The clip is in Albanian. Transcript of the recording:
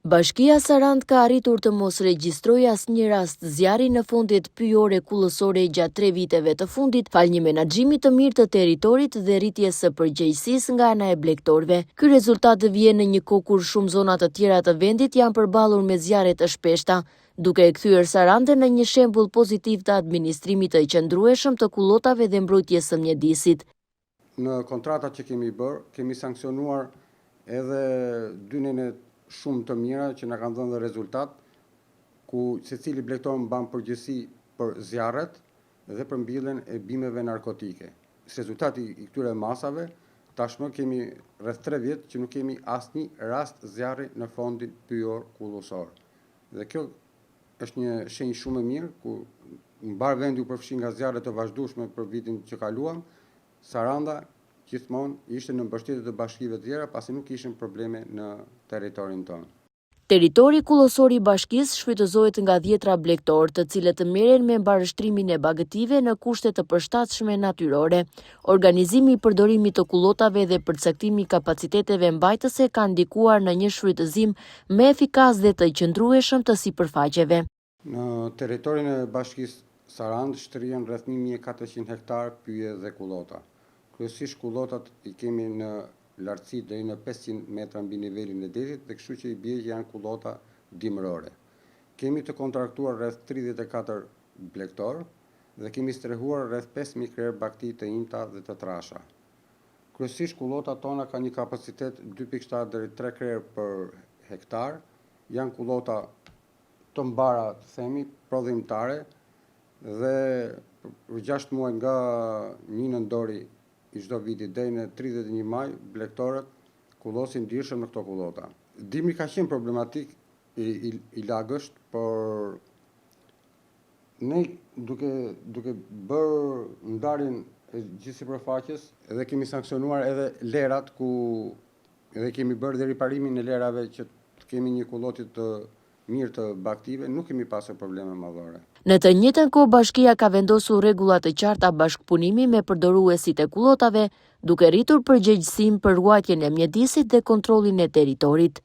Bashkia Sarand ka arritur të mos regjistrojë asnjë rast zjarri në fundit pyjore kullësore gjatë 3 viteve të fundit, fal një menaxhimi të mirë të territorit dhe rritjes së përgjegjësisë nga ana e blegtorëve. Ky rezultat vjen në një kohë kur shumë zona të tjera të vendit janë përballur me zjarre të shpeshta, duke e kthyer Sarandën në një shembull pozitiv të administrimit të qëndrueshëm të kullotave dhe mbrojtjes së mjedisit. Në kontratat që kemi bërë, kemi sankcionuar edhe dynën e shumë të mira që na kanë dhënë dhe rezultat, ku secili blegtor mban përgjegjësi për zjarret dhe për mbilljen e bimeve narkotike. Rezultati i këtyre masave, tashmë kemi rreth 3 vjet që nuk kemi asnjë rast zjarri në fondin pyjor kullësor. Dhe kjo është një shenjë shumë e mirë, ku mbar vendi u përfshi nga zjarre të vazhdueshme për vitin që kaluam. Saranda gjithmonë ishte në mbështetje të bashkive të tjera, pasi nuk kishin probleme në territorin tonë. Territori kullësor i bashkisë shfrytëzohet nga 10 blegtorë, të cilët merren me mbarështrimin e bagëtive në kushte të përshtatshme natyrore. Organizimi i përdorimit të kullotave dhe përcaktimi i kapaciteteve mbajtëse kanë ndikuar në një shfrytëzim më efikas dhe të qëndrueshëm të sipërfaqeve. Në territorin e bashkisë Sarand shtrihen rreth 1400 hektar pyje dhe kullota. Kryesisht kullotat i kemi në lartësi deri në 500 metra mbi nivelin e detit, dhe kështu që i bie që janë kullota dimërore. Kemi të kontraktuar rreth 34 blegtor dhe kemi strehuar rreth 5000 krerë bakti të imta dhe të trasha. Kryesisht kullotat tona kanë një kapacitet 2.7 deri 3 krerë për hektar, janë kullota të mbara, të themi, prodhimtare, dhe për 6 muaj nga 1 nëntori i çdo viti deri në 31 maj, blegtorët kullosin ndirshëm në këto kullota. Dimri ka qenë problematik i lagësht, por ne duke bërë ndarjen e gjithë sipërfaqes, edhe kemi sankcionuar edhe lerat, ku edhe kemi bërë dhe riparimin e lerave që të kemi një kulloti të mirë të baktive, nuk kemi pasur probleme madhore. Në të njëjtën kohë, bashkia ka vendosur rregulla të qarta bashkëpunimi me përdoruesit e kullotave, duke rritur përgjegjësinë për ruajtjen e mjedisit dhe kontrollin e territorit.